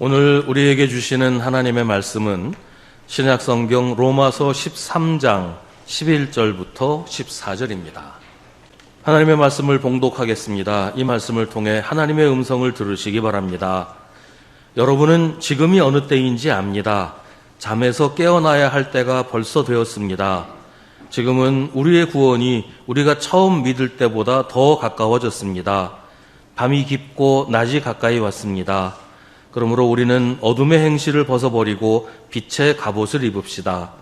오늘 우리에게 주시는 하나님의 말씀은 신약성경 로마서 13장 11절부터 14절입니다. 하나님의 말씀을 봉독하겠습니다. 이 말씀을 통해 하나님의 음성을 들으시기 바랍니다. 여러분은 지금이 어느 때인지 압니다. 잠에서 깨어나야 할 때가 벌써 되었습니다. 지금은 우리의 구원이 우리가 처음 믿을 때보다 더 가까워졌습니다. 밤이 깊고 낮이 가까이 왔습니다. 그러므로 우리는 어둠의 행실을 벗어버리고 빛의 갑옷을 입읍시다.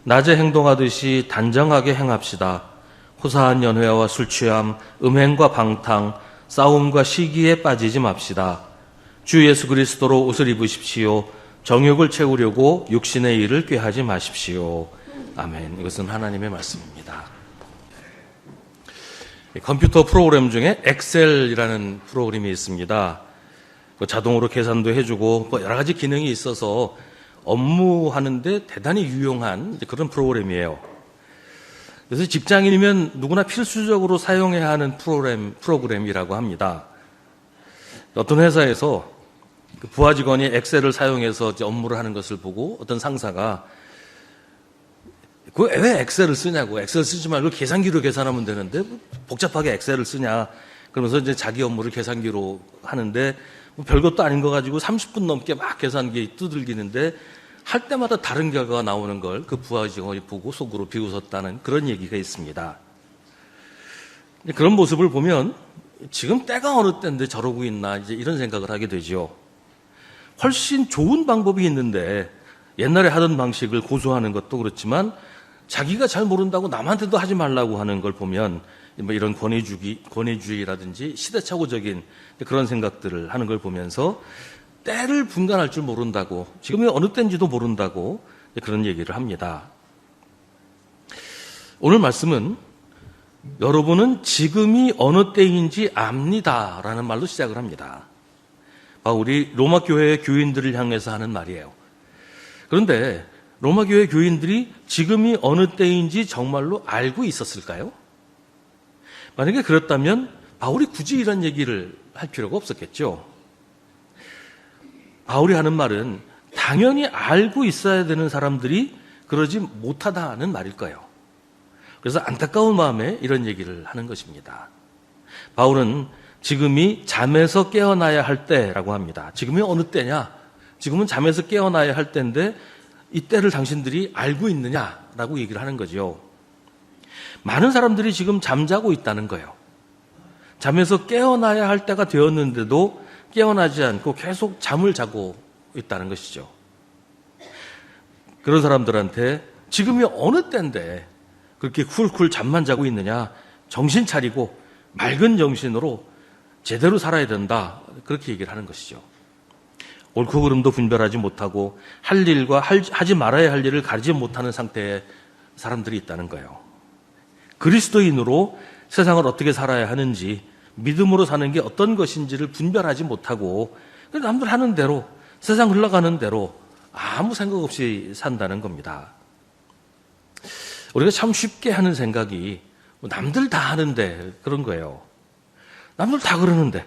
낮에 행동하듯이 단정하게 행합시다. 호사한 연회와 술취함, 음행과 방탕, 싸움과 시기에 빠지지 맙시다. 주 예수 그리스도로 옷을 입으십시오. 정욕을 채우려고 육신의 일을 꾀하지 마십시오. 아멘. 이것은 하나님의 말씀입니다. 컴퓨터 프로그램 중에 엑셀이라는 프로그램이 있습니다. 자동으로 계산도 해주고 여러 가지 기능이 있어서 업무하는데 대단히 유용한 그런 프로그램이에요. 그래서 직장인이면 누구나 필수적으로 사용해야 하는 프로그램이라고 합니다. 어떤 회사에서 부하 직원이 엑셀을 사용해서 업무를 하는 것을 보고 어떤 상사가 왜 엑셀을 쓰냐고, 엑셀 쓰지 말고 계산기로 계산하면 되는데 복잡하게 엑셀을 쓰냐, 그러면서 이제 자기 업무를 계산기로 하는데 별것도 아닌 거 가지고 30분 넘게 막 계산기 두들기는데 할 때마다 다른 결과가 나오는 걸 그 부하 직원이 보고 속으로 비웃었다는 그런 얘기가 있습니다. 그런 모습을 보면 지금 때가 어느 때인데 저러고 있나 이제 이런 생각을 하게 되죠. 훨씬 좋은 방법이 있는데 옛날에 하던 방식을 고수하는 것도 그렇지만 자기가 잘 모른다고 남한테도 하지 말라고 하는 걸 보면 이런 권위주의라든지 시대착오적인 그런 생각들을 하는 걸 보면서 때를 분간할 줄 모른다고, 지금이 어느 때인지도 모른다고 그런 얘기를 합니다. 오늘 말씀은 여러분은 지금이 어느 때인지 압니다라는 말로 시작을 합니다. 우리 로마 교회의 교인들을 향해서 하는 말이에요. 그런데 로마 교회 교인들이 지금이 어느 때인지 정말로 알고 있었을까요? 만약에 그렇다면 바울이 굳이 이런 얘기를 할 필요가 없었겠죠. 바울이 하는 말은 당연히 알고 있어야 되는 사람들이 그러지 못하다는 말일 거예요. 그래서 안타까운 마음에 이런 얘기를 하는 것입니다. 바울은 지금이 잠에서 깨어나야 할 때라고 합니다. 지금이 어느 때냐? 지금은 잠에서 깨어나야 할 때인데 이 때를 당신들이 알고 있느냐라고 얘기를 하는 거죠. 많은 사람들이 지금 잠자고 있다는 거예요. 잠에서 깨어나야 할 때가 되었는데도 깨어나지 않고 계속 잠을 자고 있다는 것이죠. 그런 사람들한테 지금이 어느 때인데 그렇게 쿨쿨 잠만 자고 있느냐, 정신 차리고 맑은 정신으로 제대로 살아야 된다, 그렇게 얘기를 하는 것이죠. 옳고 그름도 분별하지 못하고 할 일과 하지 말아야 할 일을 가리지 못하는 상태의 사람들이 있다는 거예요. 그리스도인으로 세상을 어떻게 살아야 하는지, 믿음으로 사는 게 어떤 것인지를 분별하지 못하고 남들 하는 대로, 세상 흘러가는 대로 아무 생각 없이 산다는 겁니다. 우리가 참 쉽게 하는 생각이 남들 다 하는데 그런 거예요. 남들 다 그러는데,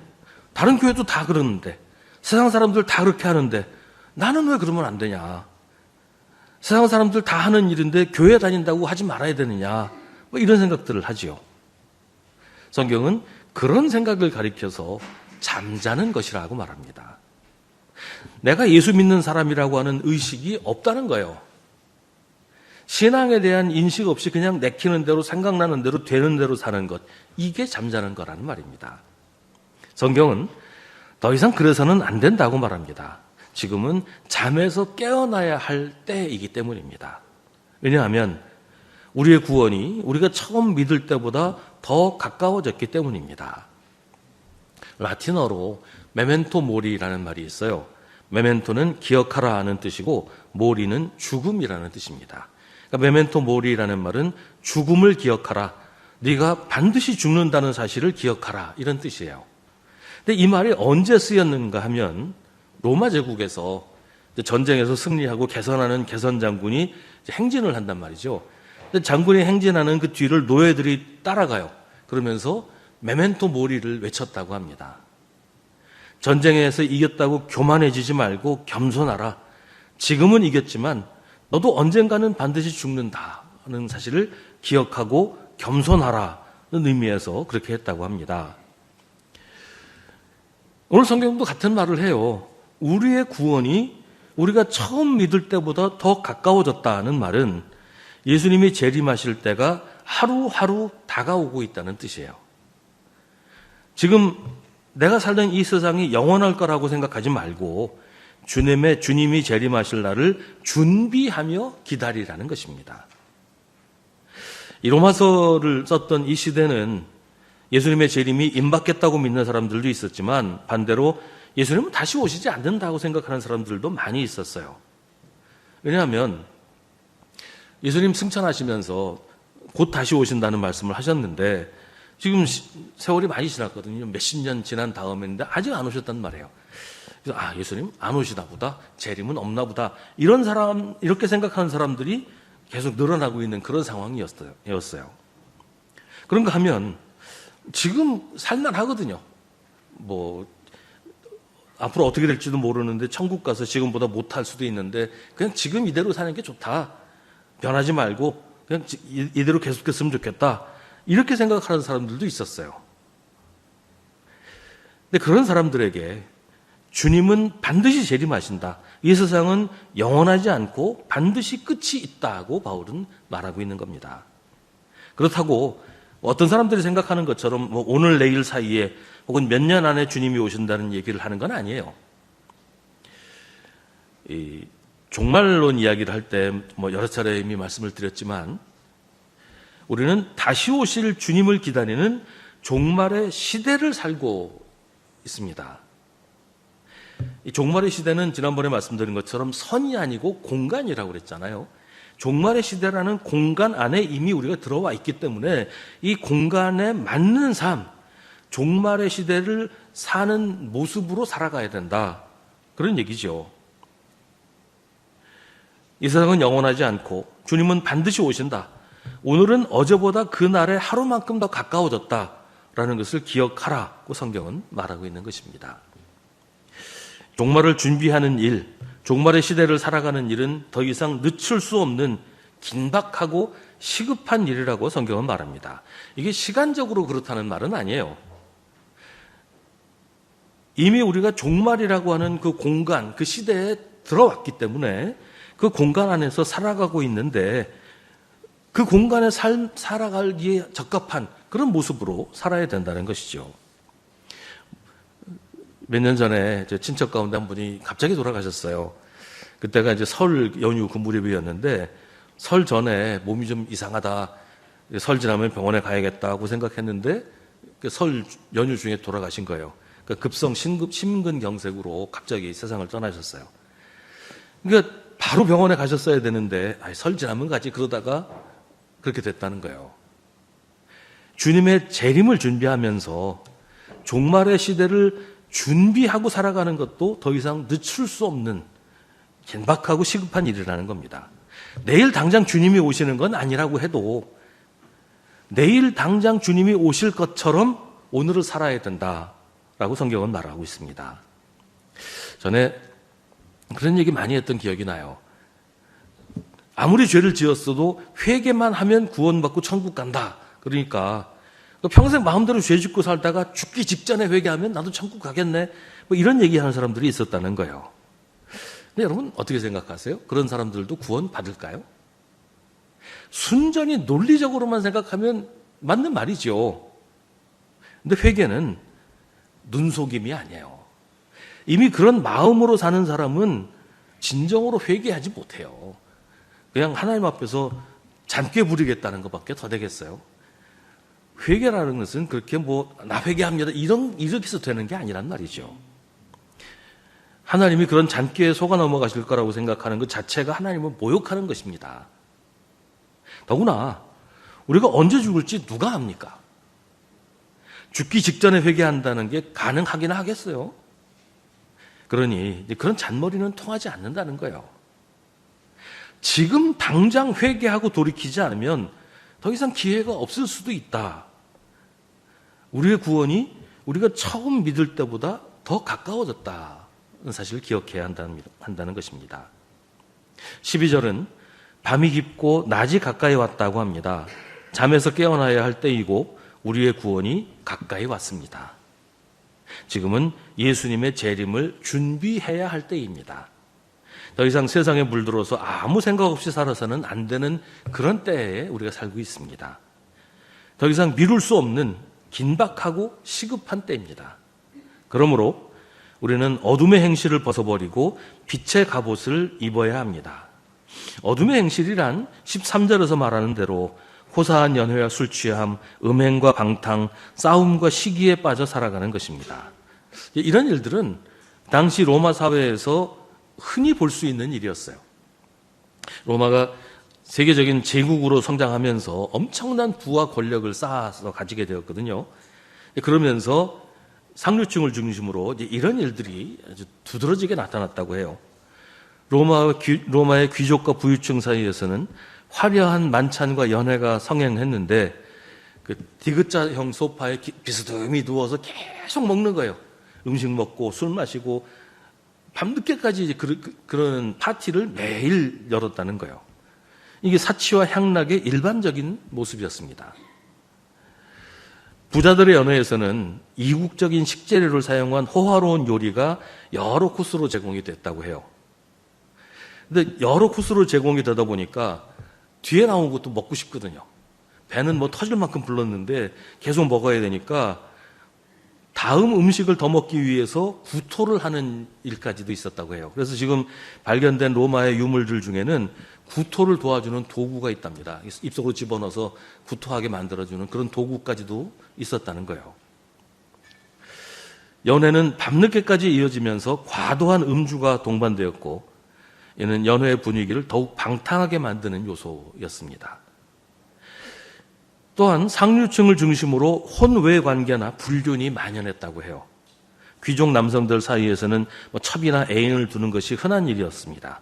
다른 교회도 다 그러는데, 세상 사람들 다 그렇게 하는데 나는 왜 그러면 안 되냐? 세상 사람들 다 하는 일인데 교회 다닌다고 하지 말아야 되느냐? 이런 생각들을 하지요. 성경은 그런 생각을 가리켜서 잠자는 것이라고 말합니다. 내가 예수 믿는 사람이라고 하는 의식이 없다는 거예요. 신앙에 대한 인식 없이 그냥 내키는 대로, 생각나는 대로, 되는 대로 사는 것, 이게 잠자는 거라는 말입니다. 성경은 더 이상 그래서는 안 된다고 말합니다. 지금은 잠에서 깨어나야 할 때이기 때문입니다. 왜냐하면 우리의 구원이 우리가 처음 믿을 때보다 더 가까워졌기 때문입니다. 라틴어로 메멘토 모리라는 말이 있어요. 메멘토는 기억하라 하는 뜻이고 모리는 죽음이라는 뜻입니다. 그러니까 메멘토 모리라는 말은 죽음을 기억하라, 네가 반드시 죽는다는 사실을 기억하라, 이런 뜻이에요. 근데 이 말이 언제 쓰였는가 하면 로마 제국에서 전쟁에서 승리하고 개선하는 개선 장군이 행진을 한단 말이죠. 근데 장군이 행진하는 그 뒤를 노예들이 따라가요. 그러면서 메멘토 모리를 외쳤다고 합니다. 전쟁에서 이겼다고 교만해지지 말고 겸손하라. 지금은 이겼지만 너도 언젠가는 반드시 죽는다는 사실을 기억하고 겸손하라는 의미에서 그렇게 했다고 합니다. 오늘 성경도 같은 말을 해요. 우리의 구원이 우리가 처음 믿을 때보다 더 가까워졌다는 말은 예수님이 재림하실 때가 하루하루 다가오고 있다는 뜻이에요. 지금 내가 살던 이 세상이 영원할 거라고 생각하지 말고 주님이 재림하실 날을 준비하며 기다리라는 것입니다. 이 로마서를 썼던 이 시대는 예수님의 재림이 임박했다고 믿는 사람들도 있었지만 반대로 예수님은 다시 오시지 않는다고 생각하는 사람들도 많이 있었어요. 왜냐하면 예수님 승천하시면서 곧 다시 오신다는 말씀을 하셨는데 지금 세월이 많이 지났거든요. 몇십 년 지난 다음인데 아직 안 오셨단 말이에요. 그래서 예수님 안 오시나 보다. 재림은 없나 보다. 이렇게 생각하는 사람들이 계속 늘어나고 있는 그런 상황이었어요. 그런가 하면 지금 살만하거든요. 앞으로 어떻게 될지도 모르는데 천국 가서 지금보다 못할 수도 있는데 그냥 지금 이대로 사는 게 좋다. 변하지 말고 그냥 이대로 계속했으면 좋겠다. 이렇게 생각하는 사람들도 있었어요. 근데 그런 사람들에게 주님은 반드시 재림하신다. 이 세상은 영원하지 않고 반드시 끝이 있다고 바울은 말하고 있는 겁니다. 그렇다고 어떤 사람들이 생각하는 것처럼 오늘 내일 사이에 혹은 몇 년 안에 주님이 오신다는 얘기를 하는 건 아니에요. 이 종말론 이야기를 할 때 여러 차례 이미 말씀을 드렸지만 우리는 다시 오실 주님을 기다리는 종말의 시대를 살고 있습니다. 이 종말의 시대는 지난번에 말씀드린 것처럼 선이 아니고 공간이라고 그랬잖아요. 종말의 시대라는 공간 안에 이미 우리가 들어와 있기 때문에 이 공간에 맞는 삶, 종말의 시대를 사는 모습으로 살아가야 된다. 그런 얘기죠. 이 세상은 영원하지 않고 주님은 반드시 오신다. 오늘은 어제보다 그날의 하루만큼 더 가까워졌다라는 것을 기억하라고 성경은 말하고 있는 것입니다. 종말을 준비하는 일, 종말의 시대를 살아가는 일은 더 이상 늦출 수 없는 긴박하고 시급한 일이라고 성경은 말합니다. 이게 시간적으로 그렇다는 말은 아니에요. 이미 우리가 종말이라고 하는 그 공간, 그 시대에 들어왔기 때문에 그 공간 안에서 살아가고 있는데 그 공간에 살아가기에 적합한 그런 모습으로 살아야 된다는 것이죠. 몇 년 전에 제 친척 가운데 한 분이 갑자기 돌아가셨어요. 그때가 이제 설 연휴 그 무렵이었는데 설 전에 몸이 좀 이상하다. 설 지나면 병원에 가야겠다고 생각했는데 설 연휴 중에 돌아가신 거예요. 그러니까 급성 심근경색으로 갑자기 세상을 떠나셨어요. 그러니까 바로 병원에 가셨어야 되는데 설 지나면 가지 그러다가 그렇게 됐다는 거예요. 주님의 재림을 준비하면서 종말의 시대를 준비하고 살아가는 것도 더 이상 늦출 수 없는 긴박하고 시급한 일이라는 겁니다. 내일 당장 주님이 오시는 건 아니라고 해도 내일 당장 주님이 오실 것처럼 오늘을 살아야 된다라고 성경은 말하고 있습니다. 전에 그런 얘기 많이 했던 기억이 나요. 아무리 죄를 지었어도 회개만 하면 구원받고 천국 간다. 그러니까 평생 마음대로 죄 짓고 살다가 죽기 직전에 회개하면 나도 천국 가겠네. 이런 얘기하는 사람들이 있었다는 거예요. 근데 여러분 어떻게 생각하세요? 그런 사람들도 구원 받을까요? 순전히 논리적으로만 생각하면 맞는 말이죠. 근데 회개는 눈속임이 아니에요. 이미 그런 마음으로 사는 사람은 진정으로 회개하지 못해요. 그냥 하나님 앞에서 잔꾀 부리겠다는 것밖에 더 되겠어요. 회개라는 것은 그렇게 나 회개합니다. 이렇게 해서 되는 게 아니란 말이죠. 하나님이 그런 잔꾀에 속아 넘어가실 거라고 생각하는 것 자체가 하나님을 모욕하는 것입니다. 더구나 우리가 언제 죽을지 누가 압니까? 죽기 직전에 회개한다는 게 가능하긴 하겠어요. 그러니 그런 잔머리는 통하지 않는다는 거예요. 지금 당장 회개하고 돌이키지 않으면 더 이상 기회가 없을 수도 있다. 우리의 구원이 우리가 처음 믿을 때보다 더 가까워졌다는 사실을 기억해야 한다는 것입니다. 12절은 밤이 깊고 낮이 가까이 왔다고 합니다. 잠에서 깨어나야 할 때이고 우리의 구원이 가까이 왔습니다. 지금은 예수님의 재림을 준비해야 할 때입니다. 더 이상 세상에 물들어서 아무 생각 없이 살아서는 안 되는 그런 때에 우리가 살고 있습니다. 더 이상 미룰 수 없는 긴박하고 시급한 때입니다. 그러므로 우리는 어둠의 행실을 벗어버리고 빛의 갑옷을 입어야 합니다. 어둠의 행실이란 13절에서 말하는 대로 호사한 연회와 술 취함, 음행과 방탕, 싸움과 시기에 빠져 살아가는 것입니다. 이런 일들은 당시 로마 사회에서 흔히 볼 수 있는 일이었어요. 로마가 세계적인 제국으로 성장하면서 엄청난 부와 권력을 쌓아서 가지게 되었거든요. 그러면서 상류층을 중심으로 이런 일들이 아주 두드러지게 나타났다고 해요. 로마의 귀족과 부유층 사이에서는 화려한 만찬과 연회가 성행했는데 그 디귿자형 소파에 비스듬히 누워서 계속 먹는 거예요. 음식 먹고 술 마시고 밤늦게까지 그런 파티를 매일 열었다는 거예요. 이게 사치와 향락의 일반적인 모습이었습니다. 부자들의 연회에서는 이국적인 식재료를 사용한 호화로운 요리가 여러 코스로 제공이 됐다고 해요. 근데 여러 코스로 제공이 되다 보니까 뒤에 나온 것도 먹고 싶거든요. 배는 뭐 터질 만큼 불렀는데 계속 먹어야 되니까 다음 음식을 더 먹기 위해서 구토를 하는 일까지도 있었다고 해요. 그래서 지금 발견된 로마의 유물들 중에는 구토를 도와주는 도구가 있답니다. 입속으로 집어넣어서 구토하게 만들어주는 그런 도구까지도 있었다는 거예요. 연회는 밤늦게까지 이어지면서 과도한 음주가 동반되었고 이는 연회의 분위기를 더욱 방탕하게 만드는 요소였습니다. 또한 상류층을 중심으로 혼외 관계나 불륜이 만연했다고 해요. 귀족 남성들 사이에서는 첩이나 애인을 두는 것이 흔한 일이었습니다.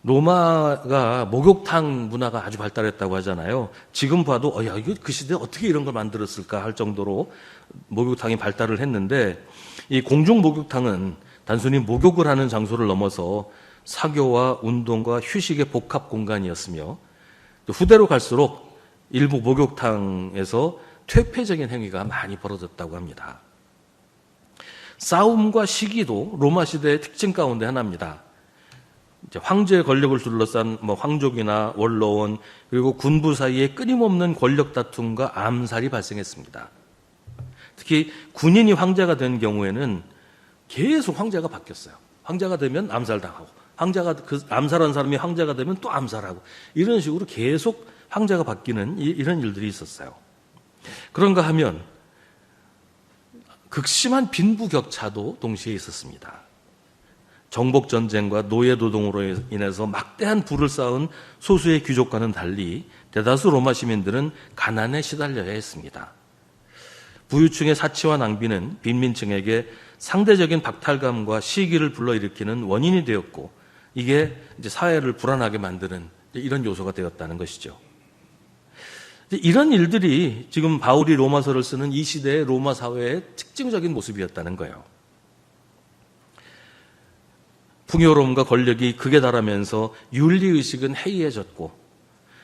로마가 목욕탕 문화가 아주 발달했다고 하잖아요. 지금 봐도 야, 이거 그 시대에 어떻게 이런 걸 만들었을까 할 정도로 목욕탕이 발달을 했는데 이 공중 목욕탕은 단순히 목욕을 하는 장소를 넘어서 사교와 운동과 휴식의 복합 공간이었으며 또 후대로 갈수록 일부 목욕탕에서 퇴폐적인 행위가 많이 벌어졌다고 합니다. 싸움과 시기도 로마 시대의 특징 가운데 하나입니다. 이제 황제의 권력을 둘러싼 황족이나 원로원 그리고 군부 사이에 끊임없는 권력 다툼과 암살이 발생했습니다. 특히 군인이 황제가 된 경우에는 계속 황제가 바뀌었어요. 황제가 되면 암살당하고 황제가 암살한 사람이 황제가 되면 또 암살하고 이런 식으로 계속 황제가 바뀌는 이런 일들이 있었어요. 그런가 하면 극심한 빈부격차도 동시에 있었습니다. 정복전쟁과 노예노동으로 인해서 막대한 부를 쌓은 소수의 귀족과는 달리 대다수 로마 시민들은 가난에 시달려야 했습니다. 부유층의 사치와 낭비는 빈민층에게 상대적인 박탈감과 시기를 불러일으키는 원인이 되었고 이게 이제 사회를 불안하게 만드는 이런 요소가 되었다는 것이죠. 이런 일들이 지금 바울이 로마서를 쓰는 이 시대의 로마 사회의 특징적인 모습이었다는 거예요. 풍요로움과 권력이 극에 달하면서 윤리의식은 해이해졌고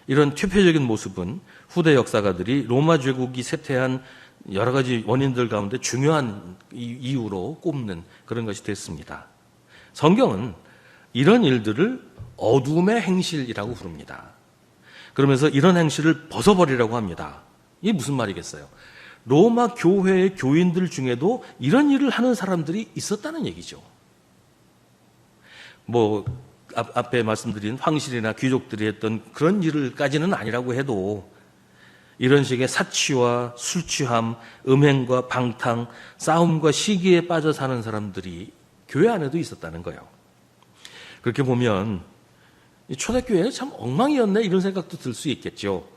이런 퇴폐적인 모습은 후대 역사가들이 로마 제국이 쇠퇴한 여러 가지 원인들 가운데 중요한 이유로 꼽는 그런 것이 됐습니다. 성경은 이런 일들을 어둠의 행실이라고 부릅니다. 그러면서 이런 행실을 벗어버리라고 합니다. 이게 무슨 말이겠어요? 로마 교회의 교인들 중에도 이런 일을 하는 사람들이 있었다는 얘기죠. 앞에 말씀드린 황실이나 귀족들이 했던 그런 일을까지는 아니라고 해도 이런 식의 사치와 술 취함, 음행과 방탕, 싸움과 시기에 빠져 사는 사람들이 교회 안에도 있었다는 거예요. 그렇게 보면 초대교회는 참 엉망이었네 이런 생각도 들 수 있겠죠.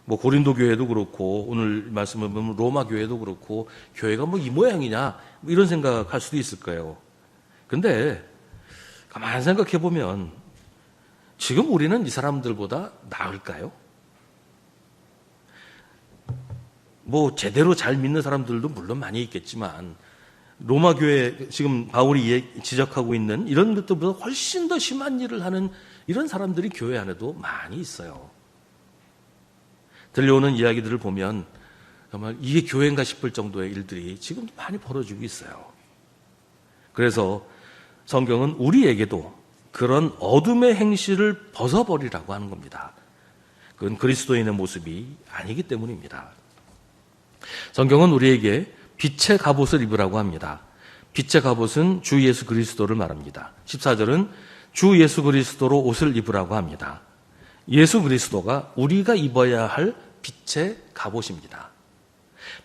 고린도 교회도 그렇고 오늘 말씀을 보면 로마 교회도 그렇고 교회가 이 모양이냐 이런 생각할 수도 있을 거예요. 근데 가만히 생각해 보면 지금 우리는 이 사람들보다 나을까요? 제대로 잘 믿는 사람들도 물론 많이 있겠지만 로마 교회 지금 바울이 지적하고 있는 이런 것들보다 훨씬 더 심한 일을 하는 이런 사람들이 교회 안에도 많이 있어요. 들려오는 이야기들을 보면 정말 이게 교회인가 싶을 정도의 일들이 지금 많이 벌어지고 있어요. 그래서 성경은 우리에게도 그런 어둠의 행실을 벗어버리라고 하는 겁니다. 그건 그리스도인의 모습이 아니기 때문입니다. 성경은 우리에게 빛의 갑옷을 입으라고 합니다. 빛의 갑옷은 주 예수 그리스도를 말합니다. 14절은 주 예수 그리스도로 옷을 입으라고 합니다. 예수 그리스도가 우리가 입어야 할 빛의 갑옷입니다.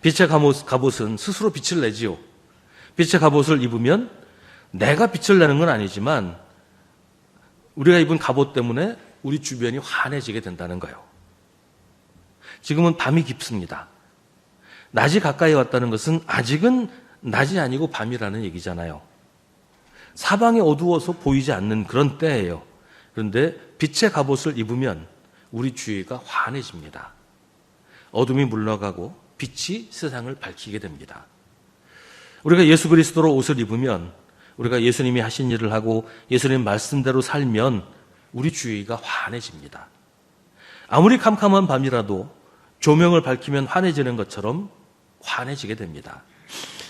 빛의 갑옷은 스스로 빛을 내지요. 빛의 갑옷을 입으면 내가 빛을 내는 건 아니지만 우리가 입은 갑옷 때문에 우리 주변이 환해지게 된다는 거예요. 지금은 밤이 깊습니다. 낮이 가까이 왔다는 것은 아직은 낮이 아니고 밤이라는 얘기잖아요. 사방이 어두워서 보이지 않는 그런 때예요. 그런데 빛의 갑옷을 입으면 우리 주위가 환해집니다. 어둠이 물러가고 빛이 세상을 밝히게 됩니다. 우리가 예수 그리스도로 옷을 입으면, 우리가 예수님이 하신 일을 하고 예수님 말씀대로 살면 우리 주위가 환해집니다. 아무리 캄캄한 밤이라도 조명을 밝히면 환해지는 것처럼 환해지게 됩니다.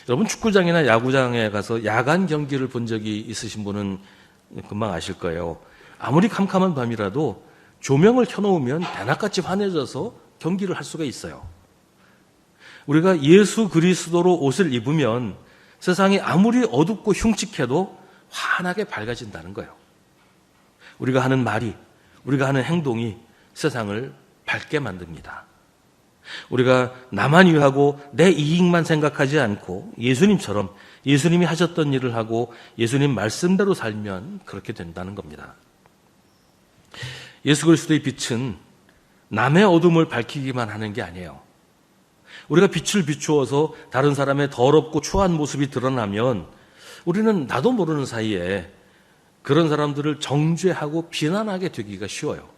여러분, 축구장이나 야구장에 가서 야간 경기를 본 적이 있으신 분은 금방 아실 거예요. 아무리 캄캄한 밤이라도 조명을 켜놓으면 대낮같이 환해져서 경기를 할 수가 있어요. 우리가 예수 그리스도로 옷을 입으면 세상이 아무리 어둡고 흉측해도 환하게 밝아진다는 거예요. 우리가 하는 말이, 우리가 하는 행동이 세상을 밝게 만듭니다. 우리가 나만 위하고 내 이익만 생각하지 않고 예수님처럼 예수님이 하셨던 일을 하고 예수님 말씀대로 살면 그렇게 된다는 겁니다. 예수 그리스도의 빛은 남의 어둠을 밝히기만 하는 게 아니에요. 우리가 빛을 비추어서 다른 사람의 더럽고 추한 모습이 드러나면 우리는 나도 모르는 사이에 그런 사람들을 정죄하고 비난하게 되기가 쉬워요.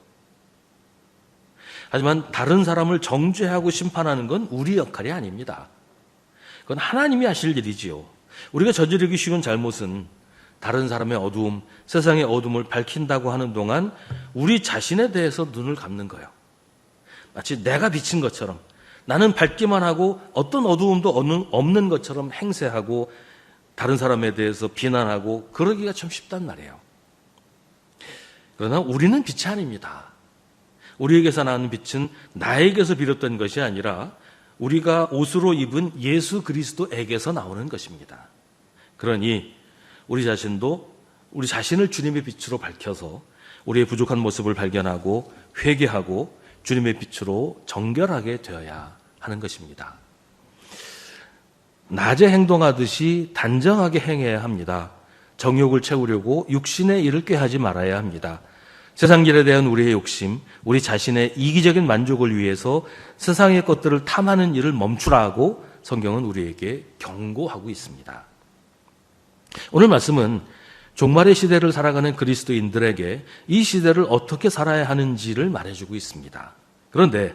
하지만 다른 사람을 정죄하고 심판하는 건 우리 역할이 아닙니다. 그건 하나님이 하실 일이지요. 우리가 저지르기 쉬운 잘못은 다른 사람의 어두움, 세상의 어둠을 밝힌다고 하는 동안 우리 자신에 대해서 눈을 감는 거예요. 마치 내가 비친 것처럼, 나는 밝기만 하고 어떤 어두움도 없는 것처럼 행세하고 다른 사람에 대해서 비난하고 그러기가 참 쉽단 말이에요. 그러나 우리는 빛이 아닙니다. 우리에게서 나오는 빛은 나에게서 비롯된 것이 아니라 우리가 옷으로 입은 예수 그리스도에게서 나오는 것입니다. 그러니 우리 자신도 우리 자신을 주님의 빛으로 밝혀서 우리의 부족한 모습을 발견하고 회개하고 주님의 빛으로 정결하게 되어야 하는 것입니다. 낮에 행동하듯이 단정하게 행해야 합니다. 정욕을 채우려고 육신의 일을 꾀하지 말아야 합니다. 세상 일에 대한 우리의 욕심, 우리 자신의 이기적인 만족을 위해서 세상의 것들을 탐하는 일을 멈추라고 성경은 우리에게 경고하고 있습니다. 오늘 말씀은 종말의 시대를 살아가는 그리스도인들에게 이 시대를 어떻게 살아야 하는지를 말해주고 있습니다. 그런데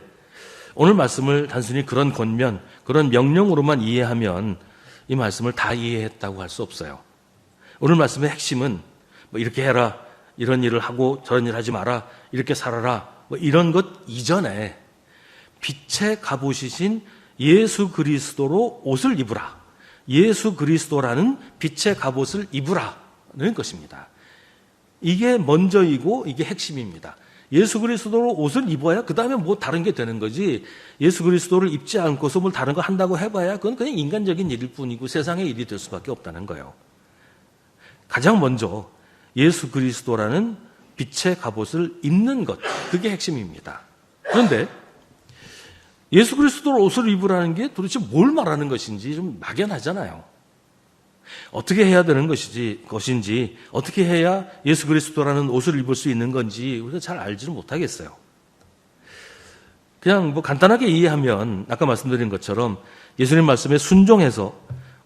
오늘 말씀을 단순히 그런 권면, 그런 명령으로만 이해하면 이 말씀을 다 이해했다고 할 수 없어요. 오늘 말씀의 핵심은 뭐 이렇게 해라, 이런 일을 하고 저런 일 하지 마라, 이렇게 살아라, 뭐 이런 것 이전에 빛의 갑옷이신 예수 그리스도로 옷을 입으라, 예수 그리스도라는 빛의 갑옷을 입으라는 것입니다. 이게 먼저이고 이게 핵심입니다. 예수 그리스도로 옷을 입어야 그 다음에 뭐 다른 게 되는 거지, 예수 그리스도를 입지 않고서 뭘 다른 거 한다고 해봐야 그건 그냥 인간적인 일일 뿐이고 세상의 일이 될 수밖에 없다는 거예요. 가장 먼저 예수 그리스도라는 빛의 갑옷을 입는 것, 그게 핵심입니다. 그런데 예수 그리스도로 옷을 입으라는 게 도대체 뭘 말하는 것인지 좀 막연하잖아요. 어떻게 해야 되는 것인지, 어떻게 해야 예수 그리스도라는 옷을 입을 수 있는 건지 우리가 잘 알지는 못하겠어요. 그냥 뭐 간단하게 이해하면 아까 말씀드린 것처럼 예수님 말씀에 순종해서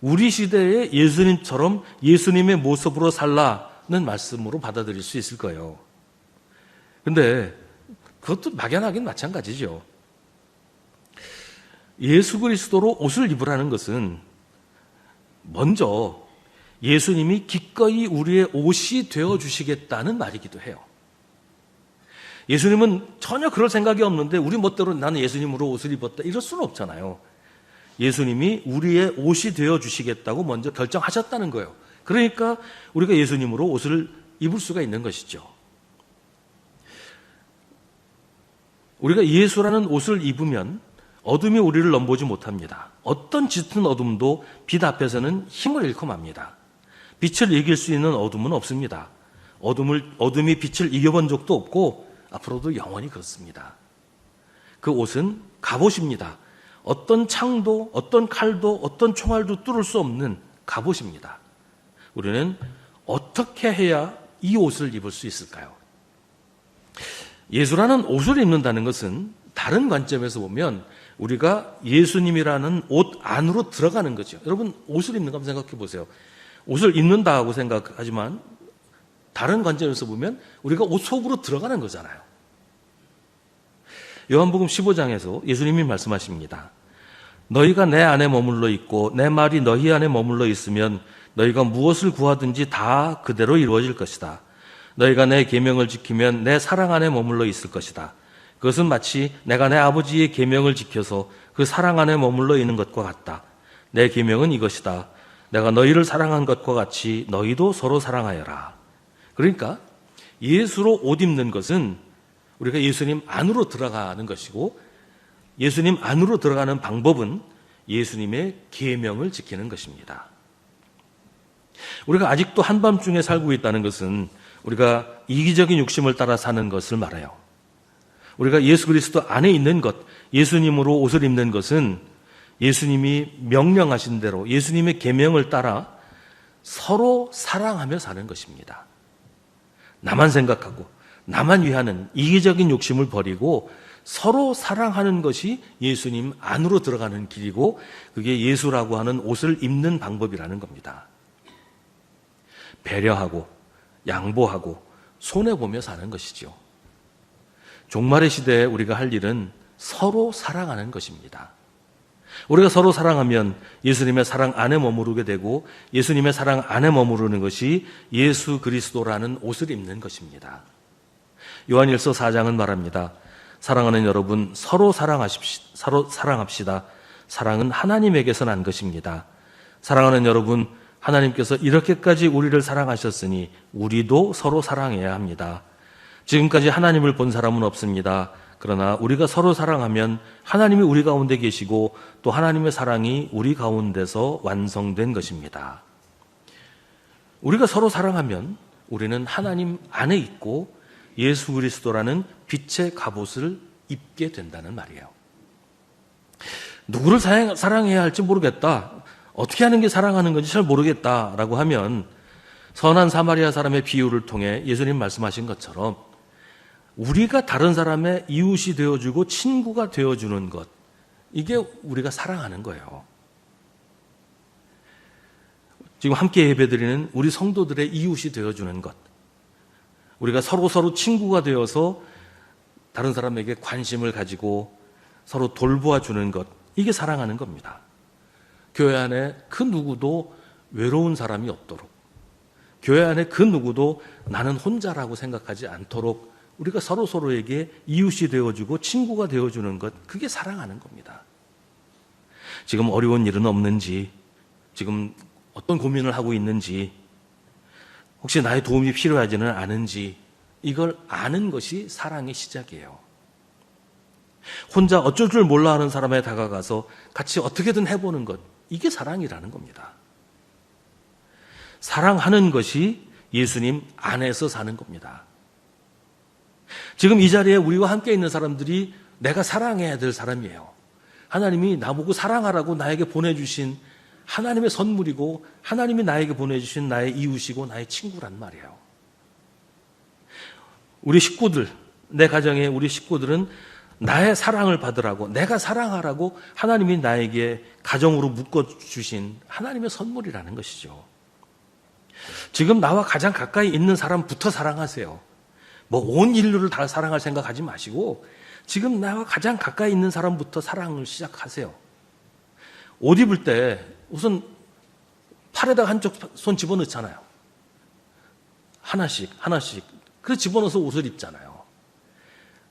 우리 시대에 예수님처럼 예수님의 모습으로 살라는 말씀으로 받아들일 수 있을 거예요. 근데 그것도 막연하긴 마찬가지죠. 예수 그리스도로 옷을 입으라는 것은 먼저 예수님이 기꺼이 우리의 옷이 되어주시겠다는 말이기도 해요. 예수님은 전혀 그럴 생각이 없는데 우리 멋대로 나는 예수님으로 옷을 입었다 이럴 수는 없잖아요. 예수님이 우리의 옷이 되어주시겠다고 먼저 결정하셨다는 거예요. 그러니까 우리가 예수님으로 옷을 입을 수가 있는 것이죠. 우리가 예수라는 옷을 입으면 어둠이 우리를 넘보지 못합니다. 어떤 짙은 어둠도 빛 앞에서는 힘을 잃고 맙니다. 빛을 이길 수 있는 어둠은 없습니다. 어둠이 빛을 이겨본 적도 없고 앞으로도 영원히 그렇습니다. 그 옷은 갑옷입니다. 어떤 창도 어떤 칼도 어떤 총알도 뚫을 수 없는 갑옷입니다. 우리는 어떻게 해야 이 옷을 입을 수 있을까요? 예수라는 옷을 입는다는 것은 다른 관점에서 보면 우리가 예수님이라는 옷 안으로 들어가는 거죠. 여러분 옷을 입는 거 한번 생각해 보세요. 옷을 입는다고 생각하지만 다른 관점에서 보면 우리가 옷 속으로 들어가는 거잖아요. 요한복음 15장에서 예수님이 말씀하십니다. 너희가 내 안에 머물러 있고 내 말이 너희 안에 머물러 있으면 너희가 무엇을 구하든지 다 그대로 이루어질 것이다. 너희가 내 계명을 지키면 내 사랑 안에 머물러 있을 것이다. 그것은 마치 내가 내 아버지의 계명을 지켜서 그 사랑 안에 머물러 있는 것과 같다. 내 계명은 이것이다. 내가 너희를 사랑한 것과 같이 너희도 서로 사랑하여라. 그러니까 예수로 옷 입는 것은 우리가 예수님 안으로 들어가는 것이고 예수님 안으로 들어가는 방법은 예수님의 계명을 지키는 것입니다. 우리가 아직도 한밤중에 살고 있다는 것은 우리가 이기적인 욕심을 따라 사는 것을 말해요. 우리가 예수 그리스도 안에 있는 것, 예수님으로 옷을 입는 것은 예수님이 명령하신 대로 예수님의 계명을 따라 서로 사랑하며 사는 것입니다. 나만 생각하고 나만 위하는 이기적인 욕심을 버리고 서로 사랑하는 것이 예수님 안으로 들어가는 길이고 그게 예수라고 하는 옷을 입는 방법이라는 겁니다. 배려하고 양보하고 손해보며 사는 것이죠. 종말의 시대에 우리가 할 일은 서로 사랑하는 것입니다. 우리가 서로 사랑하면 예수님의 사랑 안에 머무르게 되고 예수님의 사랑 안에 머무르는 것이 예수 그리스도라는 옷을 입는 것입니다. 요한일서 4장은 말합니다. 사랑하는 여러분 서로 사랑합시다. 사랑은 하나님에게서 난 것입니다. 사랑하는 여러분 하나님께서 이렇게까지 우리를 사랑하셨으니 우리도 서로 사랑해야 합니다. 지금까지 하나님을 본 사람은 없습니다. 그러나 우리가 서로 사랑하면 하나님이 우리 가운데 계시고 또 하나님의 사랑이 우리 가운데서 완성된 것입니다. 우리가 서로 사랑하면 우리는 하나님 안에 있고 예수 그리스도라는 빛의 갑옷을 입게 된다는 말이에요. 누구를 사랑해야 할지 모르겠다. 어떻게 하는 게 사랑하는 건지 잘 모르겠다라고 하면 선한 사마리아 사람의 비유를 통해 예수님 말씀하신 것처럼 우리가 다른 사람의 이웃이 되어주고 친구가 되어주는 것, 이게 우리가 사랑하는 거예요. 지금 함께 예배드리는 우리 성도들의 이웃이 되어주는 것, 우리가 서로 친구가 되어서 다른 사람에게 관심을 가지고 서로 돌보아주는 것, 이게 사랑하는 겁니다. 교회 안에 그 누구도 외로운 사람이 없도록, 교회 안에 그 누구도 나는 혼자라고 생각하지 않도록 우리가 서로에게 이웃이 되어주고 친구가 되어주는 것, 그게 사랑하는 겁니다. 지금 어려운 일은 없는지, 지금 어떤 고민을 하고 있는지, 혹시 나의 도움이 필요하지는 않은지, 이걸 아는 것이 사랑의 시작이에요. 혼자 어쩔 줄 몰라 하는 사람에 다가가서 같이 어떻게든 해보는 것, 이게 사랑이라는 겁니다. 사랑하는 것이 예수님 안에서 사는 겁니다. 지금 이 자리에 우리와 함께 있는 사람들이 내가 사랑해야 될 사람이에요. 하나님이 나보고 사랑하라고 나에게 보내주신 하나님의 선물이고 하나님이 나에게 보내주신 나의 이웃이고 나의 친구란 말이에요. 우리 식구들, 내 가정의 우리 식구들은 나의 사랑을 받으라고, 내가 사랑하라고 하나님이 나에게 가정으로 묶어주신 하나님의 선물이라는 것이죠. 지금 나와 가장 가까이 있는 사람부터 사랑하세요. 뭐 온 인류를 다 사랑할 생각하지 마시고 지금 나와 가장 가까이 있는 사람부터 사랑을 시작하세요. 옷 입을 때 우선 팔에다가 한쪽 손 집어넣잖아요. 하나씩. 그래서 집어넣어서 옷을 입잖아요.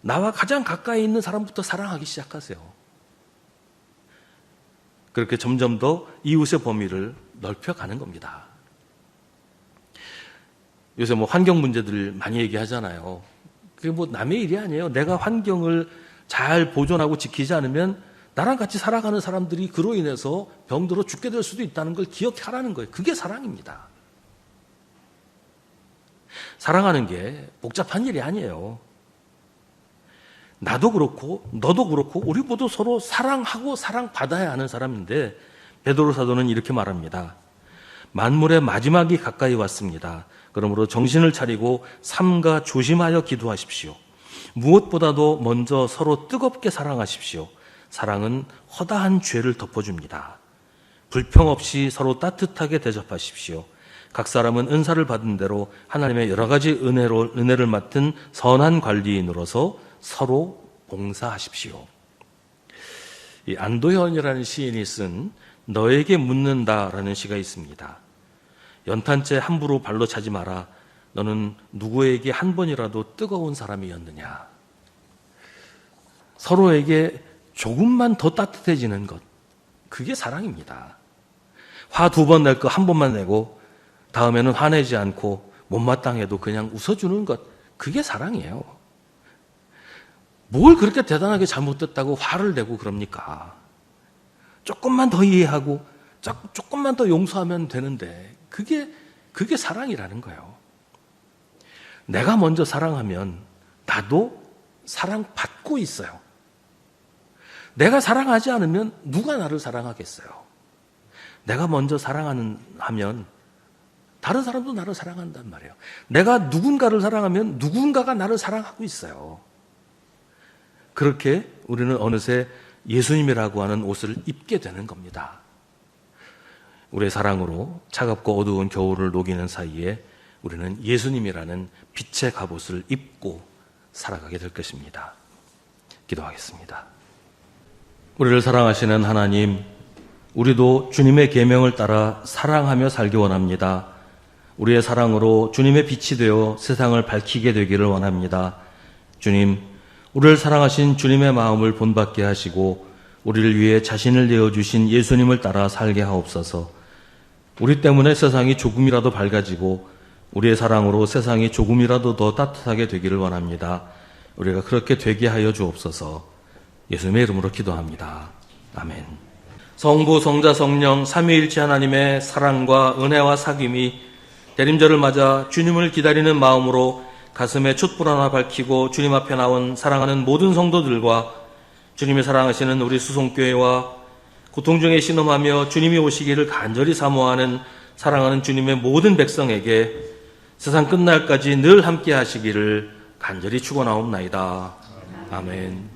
나와 가장 가까이 있는 사람부터 사랑하기 시작하세요. 그렇게 점점 더 이웃의 범위를 넓혀가는 겁니다. 요새 환경 문제들 많이 얘기하잖아요. 그게 남의 일이 아니에요. 내가 환경을 잘 보존하고 지키지 않으면 나랑 같이 살아가는 사람들이 그로 인해서 병들어 죽게 될 수도 있다는 걸 기억하라는 거예요. 그게 사랑입니다. 사랑하는 게 복잡한 일이 아니에요. 나도 그렇고 너도 그렇고 우리 모두 서로 사랑하고 사랑받아야 하는 사람인데 베드로 사도는 이렇게 말합니다. 만물의 마지막이 가까이 왔습니다. 그러므로 정신을 차리고 삼가 조심하여 기도하십시오. 무엇보다도 먼저 서로 뜨겁게 사랑하십시오. 사랑은 허다한 죄를 덮어줍니다. 불평 없이 서로 따뜻하게 대접하십시오. 각 사람은 은사를 받은 대로 하나님의 여러 가지 은혜를 맡은 선한 관리인으로서 서로 봉사하십시오. 이 안도현이라는 시인이 쓴 너에게 묻는다라는 시가 있습니다. 연탄재 함부로 발로 차지 마라. 너는 누구에게 한 번이라도 뜨거운 사람이었느냐. 서로에게 조금만 더 따뜻해지는 것, 그게 사랑입니다. 화 2번 낼 거 1번만 내고 다음에는 화내지 않고 못마땅해도 그냥 웃어주는 것, 그게 사랑이에요. 뭘 그렇게 대단하게 잘못됐다고 화를 내고 그럽니까? 조금만 더 이해하고 조금만 더 용서하면 되는데 그게 사랑이라는 거예요. 내가 먼저 사랑하면 나도 사랑받고 있어요. 내가 사랑하지 않으면 누가 나를 사랑하겠어요? 내가 먼저 하면 다른 사람도 나를 사랑한단 말이에요. 내가 누군가를 사랑하면 누군가가 나를 사랑하고 있어요. 그렇게 우리는 어느새 예수님이라고 하는 옷을 입게 되는 겁니다. 우리의 사랑으로 차갑고 어두운 겨울을 녹이는 사이에 우리는 예수님이라는 빛의 갑옷을 입고 살아가게 될 것입니다. 기도하겠습니다. 우리를 사랑하시는 하나님, 우리도 주님의 계명을 따라 사랑하며 살기 원합니다. 우리의 사랑으로 주님의 빛이 되어 세상을 밝히게 되기를 원합니다. 주님, 우리를 사랑하신 주님의 마음을 본받게 하시고 우리를 위해 자신을 내어주신 예수님을 따라 살게 하옵소서. 우리 때문에 세상이 조금이라도 밝아지고 우리의 사랑으로 세상이 조금이라도 더 따뜻하게 되기를 원합니다. 우리가 그렇게 되게 하여 주옵소서. 예수님의 이름으로 기도합니다. 아멘. 성부, 성자, 성령 삼위일체 하나님의 사랑과 은혜와 사귐이 대림절을 맞아 주님을 기다리는 마음으로 가슴에 촛불 하나 밝히고 주님 앞에 나온 사랑하는 모든 성도들과 주님이 사랑하시는 우리 수송교회와 고통 중에 신음하며 주님이 오시기를 간절히 사모하는 사랑하는 주님의 모든 백성에게 세상 끝날까지 늘 함께 하시기를 간절히 축원하옵나이다. 아멘.